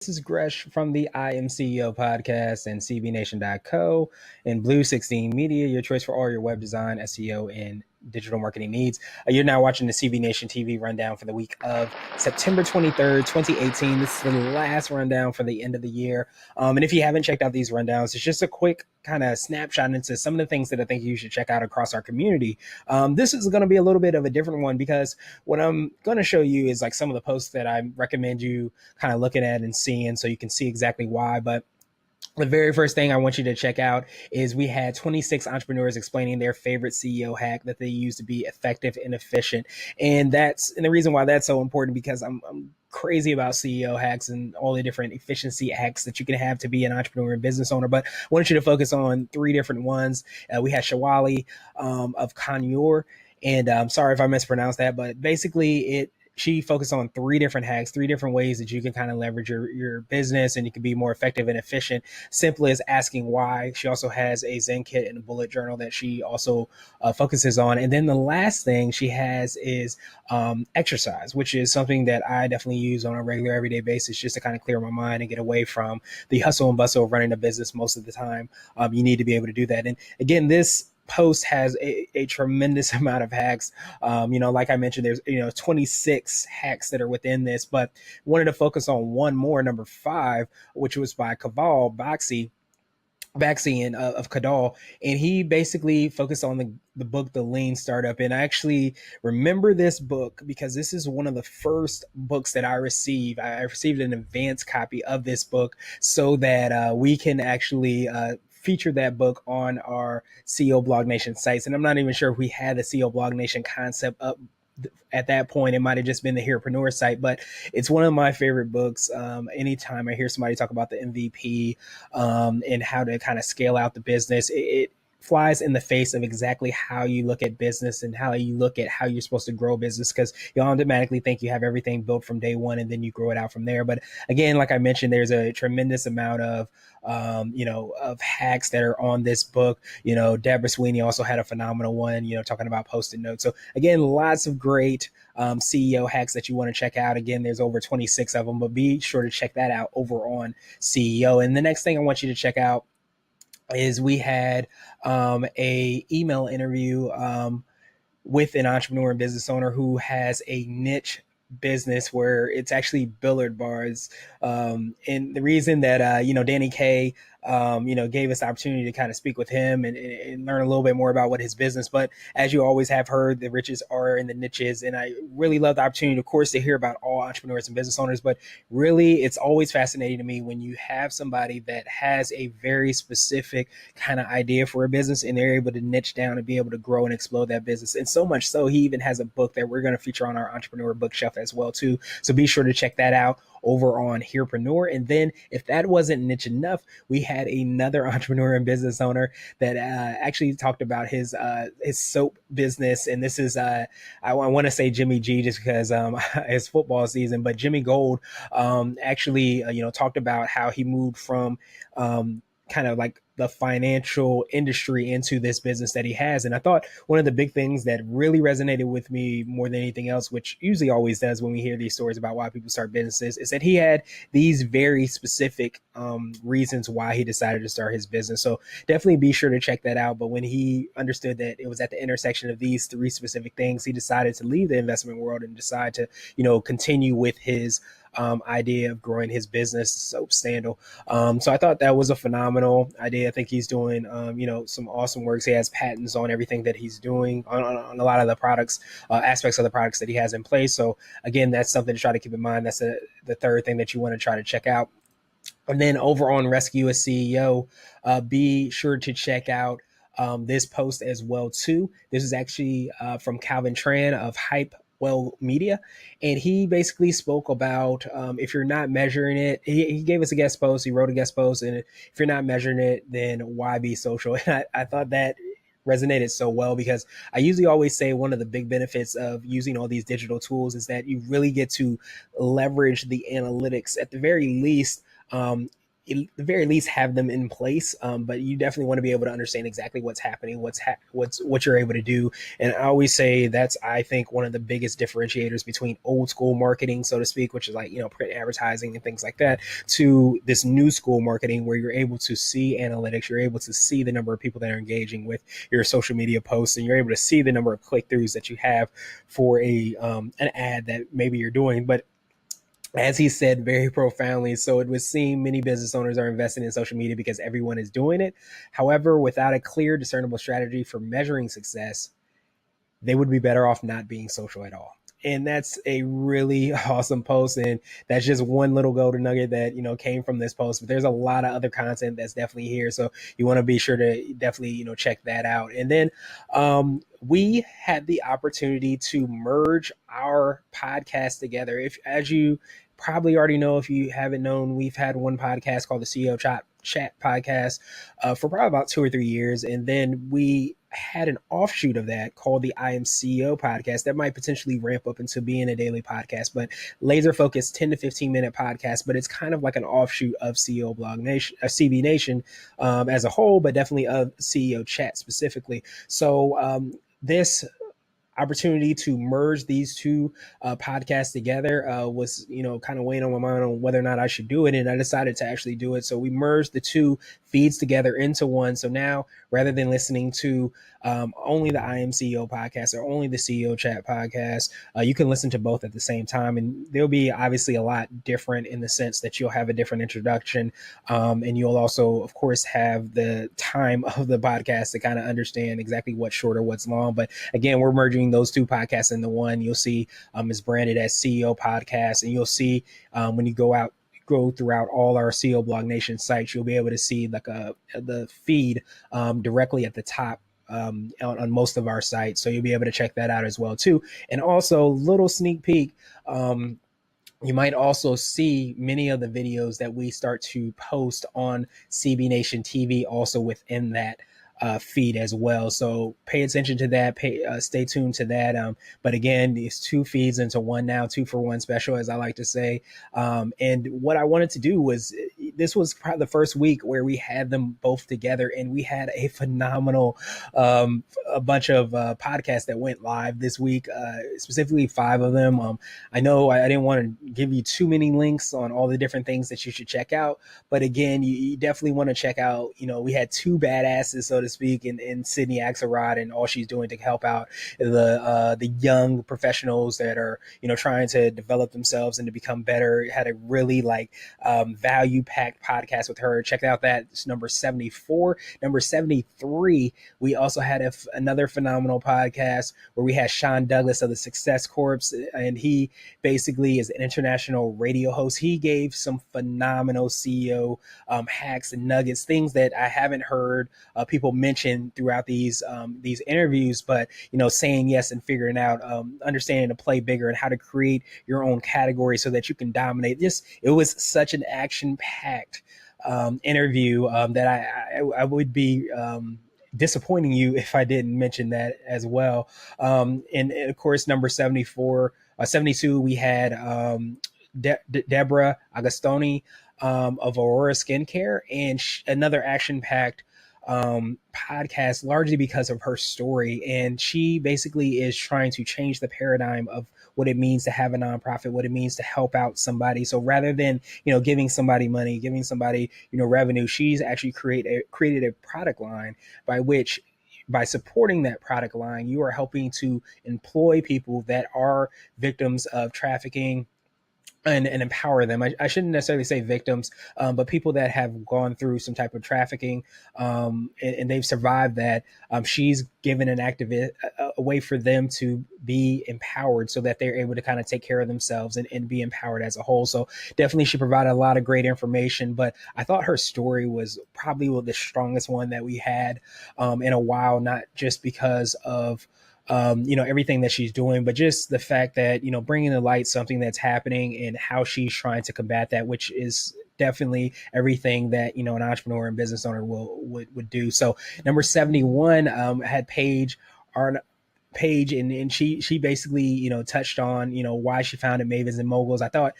This is Gresh from the I Am CEO podcast and CBNation.co and Blue 16 Media, your choice for all your web design, SEO, and digital marketing needs. You're now watching the CB Nation TV rundown for the week of September 23rd, 2018. This is the last rundown for the end of the year. And if you haven't checked out these rundowns, it's just a quick kind of snapshot into some of the things that I think you should check out across our community. This is going to be a little bit of a different one because what I'm going to show you is like some of the posts that I recommend you kind of looking at and seeing so you can see exactly why. But the very first thing I want you to check out is we had 26 entrepreneurs explaining their favorite CEO hack that they use to be effective and efficient. And the reason why that's so important because I'm crazy about CEO hacks and all the different efficiency hacks that you can have to be an entrepreneur and business owner. But I want you to focus on three different ones. We had Shawali of Conure. And I'm sorry if I mispronounced that, but basically she focused on three different hacks, three different ways that you can kind of leverage your business and you can be more effective and efficient. Simply as asking why. She also has a Zen kit and a bullet journal that she also focuses on. And then the last thing she has is exercise, which is something that I definitely use on a regular everyday basis just to kind of clear my mind and get away from the hustle and bustle of running a business most of the time. You need to be able to do that. And again, this post has a tremendous amount of hacks. Like I mentioned, there's 26 hacks that are within this, but wanted to focus on one more, number 5, which was by Kaval Baxi of Kadal, and he basically focused on the book The Lean Startup. And I actually remember this book because this is one of the first books that I received. I received an advanced copy of this book so that we can actually feature that book on our CEO Blog Nation sites. And I'm not even sure if we had the CEO Blog Nation concept up at that point. It might have just been the Herepreneur site, but it's one of my favorite books. Anytime I hear somebody talk about the MVP and how to kind of scale out the business, it flies in the face of exactly how you look at business and how you look at how you're supposed to grow business, because you automatically think you have everything built from day one and then you grow it out from there. But again, like I mentioned, there's a tremendous amount of hacks that are on this book. Deborah Sweeney also had a phenomenal one, talking about Post-it notes. So again, lots of great CEO hacks that you want to check out. Again, there's over 26 of them, but be sure to check that out over on CEO. And the next thing I want you to check out is we had a email interview with an entrepreneur and business owner who has a niche business where it's actually Billard bars. And the reason that, Danny Kaye, gave us the opportunity to kind of speak with him and learn a little bit more about what his business. But as you always have heard, the riches are in the niches. And I really love the opportunity, of course, to hear about all entrepreneurs and business owners. But really, it's always fascinating to me when you have somebody that has a very specific kind of idea for a business and they're able to niche down and be able to grow and explode that business. And so much so, he even has a book that we're going to feature on our entrepreneur bookshelf as well, too. So be sure to check that out over on Herepreneur. And then if that wasn't niche enough, we had another entrepreneur and business owner that actually talked about his soap business. And this is, I want to say Jimmy G just because it's football season, but Jimmy Gold actually, talked about how he moved from kind of like the financial industry into this business that he has. And I thought one of the big things that really resonated with me more than anything else, which usually always does when we hear these stories about why people start businesses, is that he had these very specific reasons why he decided to start his business. So definitely be sure to check that out. But when he understood that it was at the intersection of these three specific things, he decided to leave the investment world and decide to, continue with his idea of growing his business, Soap Scandal. So I thought that was a phenomenal idea. I think he's doing, some awesome works. He has patents on everything that he's doing on a lot of the products, aspects of the products that he has in place. So again, that's something to try to keep in mind. That's the third thing that you want to try to check out. And then over on Rescue a CEO, be sure to check out this post as well too. This is actually from Calvin Tran of Hype Media, and he basically spoke about if you're not measuring it, he gave us a guest post, he wrote a guest post, and if you're not measuring it, then why be social? And I thought that resonated so well because I usually always say one of the big benefits of using all these digital tools is that you really get to leverage the analytics at the very least. at the very least have them in place. But you definitely want to be able to understand exactly what's happening, what you're able to do. And I always say that's, I think, one of the biggest differentiators between old school marketing, so to speak, which is like, print advertising and things like that, to this new school marketing where you're able to see analytics, you're able to see the number of people that are engaging with your social media posts, and you're able to see the number of click throughs that you have for an ad that maybe you're doing. But as he said very profoundly, so it would seem many business owners are investing in social media because everyone is doing it. However, without a clear, discernible strategy for measuring success, they would be better off not being social at all. And that's a really awesome post. And that's just one little golden nugget that, came from this post. But there's a lot of other content that's definitely here. So you want to be sure to definitely, check that out. And then we had the opportunity to merge our podcast together. As you probably already know, if you haven't known, we've had one podcast called the CEO Chat podcast for probably about 2 or 3 years. And then we had an offshoot of that called the I Am CEO podcast that might potentially ramp up into being a daily podcast, but laser focused 10 to 15 minute podcast. But it's kind of like an offshoot of CEO Blog Nation, CB Nation as a whole, but definitely of CEO Chat specifically. So this opportunity to merge these two podcasts together was, kind of weighing on my mind on whether or not I should do it. And I decided to actually do it. So we merged the two feeds together into one. So now, rather than listening to only the I Am CEO podcast or only the CEO Chat podcast, you can listen to both at the same time. And they'll be obviously a lot different in the sense that you'll have a different introduction. And you'll also, of course, have the time of the podcast to kind of understand exactly what's short or what's long. But again, we're merging those two podcasts into one. You'll see it's branded as CEO Podcast, and you'll see when you go throughout all our CEO Blog Nation sites, you'll be able to see like the feed directly at the top on most of our sites. So you'll be able to check that out as well too. And also, little sneak peek. You might also see many of the videos that we start to post on CB Nation TV also within that feed as well. So pay attention to that. Stay tuned to that. But again, these two feeds into one now, 2 for 1 special, as I like to say. And what I wanted to do was, this was probably the first week where we had them both together, and we had a phenomenal a bunch of podcasts that went live this week, specifically 5 of them. I know I didn't want to give you too many links on all the different things that you should check out, but again, you definitely want to check out, we had 2 badasses, so to speak, in Sydney Axelrod, and all she's doing to help out the young professionals that are, trying to develop themselves and to become better. Had a really value packed podcast with her. Check out that. It's number 74. Number 73, we also had another phenomenal podcast where we had Sean Douglas of the Success Corps, and he basically is an international radio host. He gave some phenomenal CEO hacks and nuggets, things that I haven't heard people mention throughout these interviews, but saying yes and figuring out, understanding to play bigger and how to create your own category so that you can dominate. It was such an action-packed interview that I would be disappointing you if I didn't mention that as well. And of course, number 72, we had Deborah Agostoni of Aurora Skincare, and another action-packed podcast, largely because of her story. And she basically is trying to change the paradigm of what it means to have a nonprofit, what it means to help out somebody. So rather than, giving somebody money, giving somebody, revenue, she's actually created a product line by supporting that product line, you are helping to employ people that are victims of trafficking, and empower them. I shouldn't necessarily say victims, but people that have gone through some type of trafficking, and they've survived that. She's given a way for them to be empowered so that they're able to kind of take care of themselves and be empowered as a whole. So definitely she provided a lot of great information, but I thought her story was probably the strongest one that we had in a while, not just because of everything that she's doing, but just the fact that, bringing to light something that's happening and how she's trying to combat that, which is definitely everything that, an entrepreneur and business owner would do. So number 71 had Paige, and she basically, touched on, why she founded Mavens and Moguls. I thought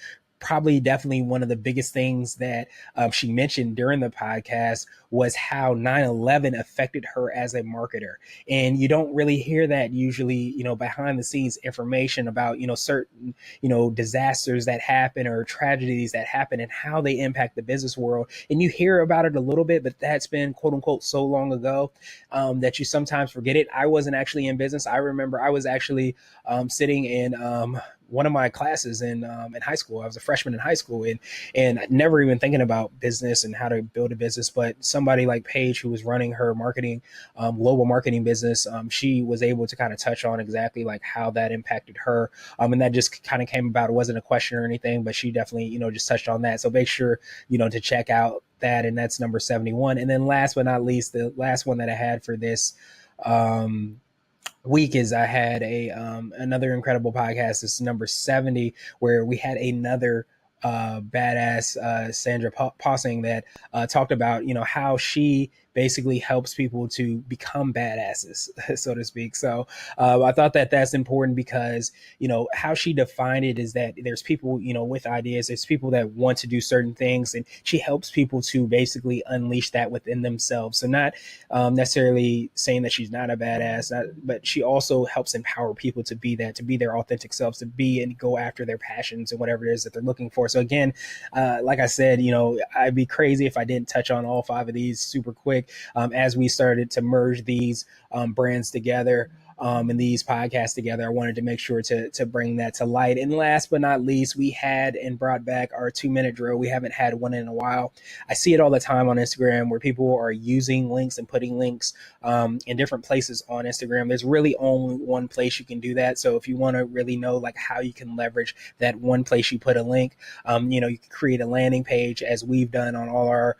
probably definitely one of the biggest things that she mentioned during the podcast was how 9/11 affected her as a marketer. And you don't really hear that usually, behind the scenes information about, certain, disasters that happen or tragedies that happen and how they impact the business world. And you hear about it a little bit, but that's been quote unquote so long ago that you sometimes forget it. I wasn't actually in business. I remember I was actually sitting in one of my classes in high school. I was a freshman in high school, and never even thinking about business and how to build a business. But somebody like Paige, who was running her marketing, global marketing business, she was able to kind of touch on exactly like how that impacted her. And that just kind of came about. It wasn't a question or anything, but she definitely, just touched on that. So make sure, to check out that. And that's number 71. And then last but not least, the last one that I had for this, week is I had a another incredible podcast. This is number 70, where we had another badass Sandra Possing that talked about how she basically helps people to become badasses, so to speak. So I thought that that's important because how she defined it is that there's people with ideas, there's people that want to do certain things, and she helps people to basically unleash that within themselves. So not necessarily saying that she's not a badass, but she also helps empower people to be that, to be their authentic selves, to be and go after their passions and whatever it is that they're looking for. So again, like I said, I'd be crazy if I didn't touch on all 5 of these super quick as we started to merge these brands together. And these podcasts together, I wanted to make sure to bring that to light. And last but not least, we had and brought back our 2-minute drill. We haven't had one in a while. I see it all the time on Instagram where people are using links and putting links in different places on Instagram. There's really only one place you can do that. So if you want to really know like how you can leverage that one place you put a link, you can create a landing page as we've done on all our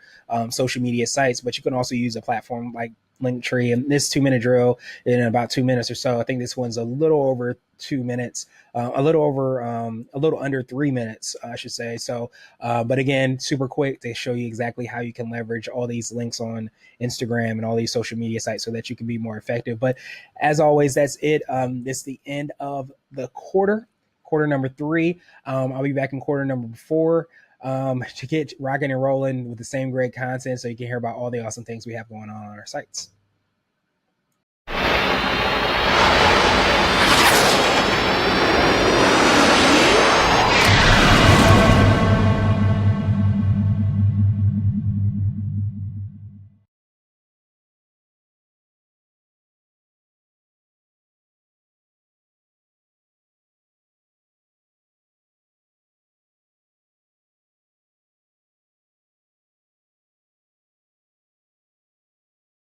social media sites, but you can also use a platform like Linktree. And this 2-minute drill in about 2 minutes or so. I think this one's a little over 2 minutes, a little under 3 minutes, I should say. So, but again, super quick to show you exactly how you can leverage all these links on Instagram and all these social media sites so that you can be more effective. But as always, that's it. This is the end of the quarter number 3. I'll be back in quarter number 4 to get rocking and rolling with the same great content so you can hear about all the awesome things we have going on our sites.